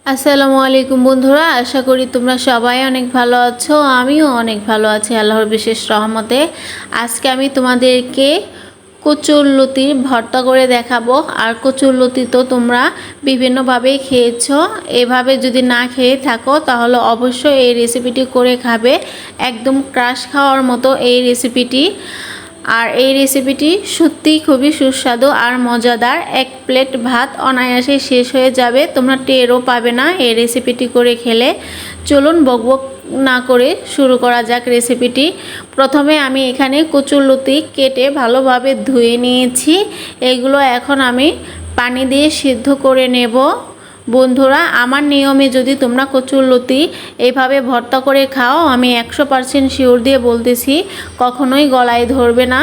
আসসালামু আলাইকুম বন্ধুরা, আশা করি তোমরা সবাই অনেক ভালো আছো। আমিও অনেক ভালো আছি আল্লাহর বিশেষ রহমতে। আজকে আমি তোমাদেরকে কচুরলতির ভর্তা করে দেখাবো। আর কচুরলতি তো তোমরা বিভিন্নভাবেই খেয়েছো, এভাবে যদি না খেয়ে থাকো তাহলে অবশ্যই এই রেসিপিটি করে খাবে। একদম ক্রাশ খাওয়ার মতো এই রেসিপিটি। আর এই রেসিপিটি সত্যিই খুবই সুস্বাদু আর মজাদার। এক প্লেট ভাত অনায়াসে শেষ হয়ে যাবে, তোমরা টেরও পাবে না এই রেসিপিটি করে খেলে। চলুন বকবক না করে শুরু করা যাক রেসিপিটি। প্রথমে আমি এখানে কচুরলতি কেটে ভালোভাবে ধুয়ে নিয়েছি। এগুলো এখন আমি পানি দিয়ে সিদ্ধ করে নেব। বন্ধুরা, আমার নিয়মে যদি তোমরা কচুরলতি এইভাবে ভর্তা করে খাও, আমি 100% শিওর দিয়ে বলতেছি কখনোই গলায় ধরবে না।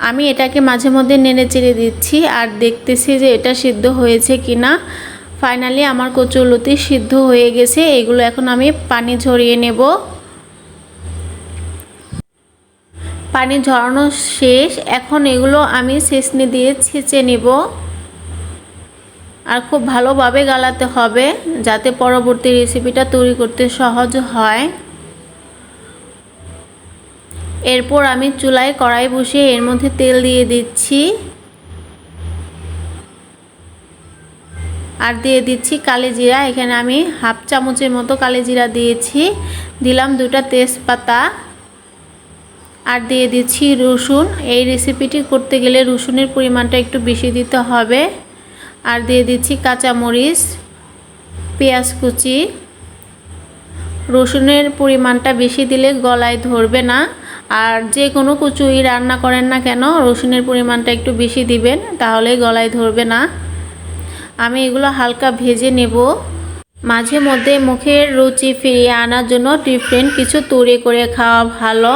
আমি এটাকে মাঝে মধ্যে নেড়ে চেড়ে দিচ্ছি আর দেখতেছি যে এটা সিদ্ধ হয়েছে কিনা। ফাইনালি আমার কচুরলতি সিদ্ধ হয়ে গেছে। এগুলো এখন আমি পানি ঝরিয়ে নেব। পানি ঝরানো শেষ। এখন এগুলো আমি ছেঁচনি দিয়ে ছেঁচে নেব। আর খুব ভালোভাবে গালাতে হবে যাতে পরবর্তী রেসিপিটা তৈরি করতে সহজ হয়। এরপর আমি চুলায় কড়াই বসিয়ে এর মধ্যে তেল দিয়ে দিচ্ছি আর দিয়ে দিচ্ছি কালি জিরা। এখানে আমি হাফ চামচের মতো কালি জিরা দিয়েছি। দিলাম 2টা তেজপাতা আর দিয়ে দিচ্ছি রসুন। এই রেসিপিটি করতে গেলে রসুনের পরিমাণটা একটু বেশি দিতে হবে। আর দিয়ে দিচ্ছি কাঁচামরিচ, পেঁয়াজ কুচি। রসুনের পরিমাণটা বেশি দিলে গলায় ধরবে না। আর যে কোনো কচুই রান্না করেন না কেন রসুনের পরিমাণটা একটু বেশি দিবেন, তাহলে গলায় ধরবে না। আমি এগুলো হালকা ভেজে নেব। মাঝে মধ্যে মুখের রুচি ফিরিয়ে আনার জন্য ডিফারেন্ট কিছু তৈরি করে খাওয়া ভালো।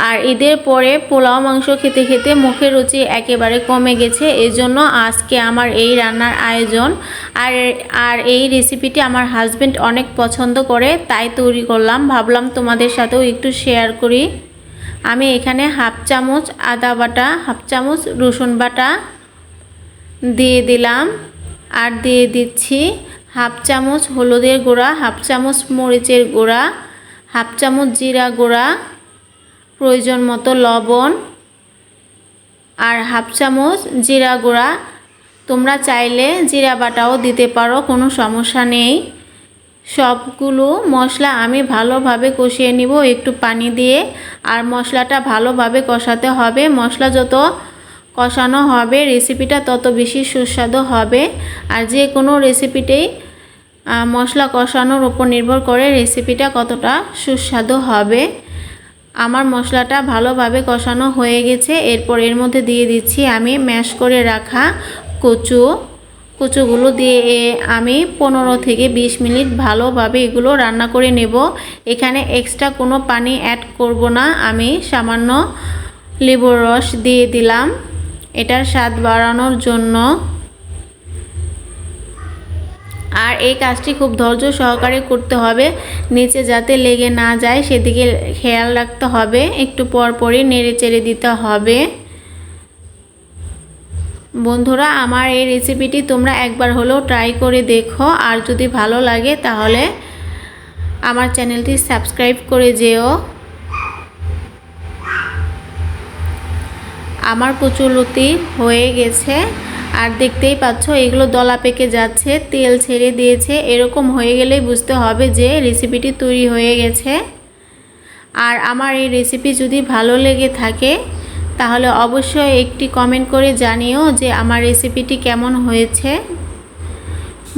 আর ঈদের পরে পোলাও মাংস খেতে খেতে মুখের রুচি একেবারে কমে গেছে, এজন্য আজকে আমার এই রান্নার আয়োজন। আর এই রেসিপিটি আমার হাজবেন্ড অনেক পছন্দ করে, তাই তৈরি করলাম। ভাবলাম তোমাদের সাথেও একটু শেয়ার করি। আমি এখানে হাফ চামচ আদা বাটা, হাফ চামচ রসুন বাটা দিয়ে দিলাম। আর দিয়ে দিচ্ছি হাফ চামচ হলুদের গুঁড়া, হাফ চামচ মরিচের গুঁড়া, হাফ চামচ জিরা গুঁড়া, প্রয়োজন মতো লবণ আর হাফ চামচ জিরা গুঁড়া। তোমরা চাইলে জিরা বাটাও দিতে পারো, কোনো সমস্যা নেই। সবগুলো মশলা আমি ভালোভাবে কষিয়ে নিব একটু পানি দিয়ে। আর মশলাটা ভালোভাবে কষাতে হবে। মশলা যত কষানো হবে রেসিপিটা তত বেশি সুস্বাদু হবে। আর যে কোনো রেসিপিতেই মশলা কষানোর উপর নির্ভর করে রেসিপিটা কতটা সুস্বাদু হবে। আমার মশলাটা ভালোভাবে কষানো হয়ে গেছে। এরপর এর মধ্যে দিয়ে দিচ্ছি আমি ম্যাশ করে রাখা কচুগুলো দিয়ে আমি 15 থেকে 20 মিনিট ভালোভাবে এগুলো রান্না করে নেব। এখানে এক্সট্রা কোনো পানি অ্যাড করব না, আমি সামান্য লেবুর রস দিয়ে দিলাম এটার স্বাদ বাড়ানোর জন্য। আর এই কাজটি খুব ধৈর্য সহকারে করতে হবে, নিচে যাতে লেগে না যায় সেদিকে খেয়াল রাখতে হবে। একটু পরপরই নেড়ে চেড়ে দিতে হবে। বন্ধুরা, আমার এই রেসিপিটি তোমরা একবার হলেও ট্রাই করে দেখো। আর যদি ভালো লাগে তাহলে আমার চ্যানেলটি সাবস্ক্রাইব করে যেও। আমার কচুরলতি হয়ে গেছে আর দেখতেই পাচ্ছ এগুলো দলা পেকে যাচ্ছে, তেল ছেড়ে দিয়েছে। এরকম হয়ে গেলেই বুঝতে হবে যে রেসিপিটি তৈরি হয়ে গেছে। আর আমার এই রেসিপি যদি ভালো লেগে থাকে তাহলে অবশ্যই একটি কমেন্ট করে জানিও যে আমার রেসিপিটি কেমন হয়েছে।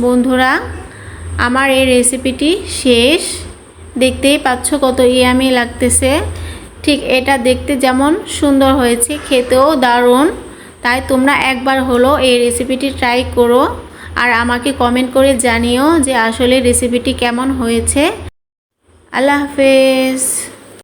বন্ধুরা, আমার এই রেসিপিটি শেষ। দেখতেই পাচ্ছ কত ইয়ামি লাগতেছে। ঠিক এটা দেখতে যেমন সুন্দর হয়েছে, খেতেও দারুণ। তাই তোমরা একবার হলো এই রেসিপিটি ট্রাই করো আর আমাকে কমেন্ট করে জানিও যে আসলে রেসিপিটি কেমন হয়েছে। আল্লাহ হাফেজ।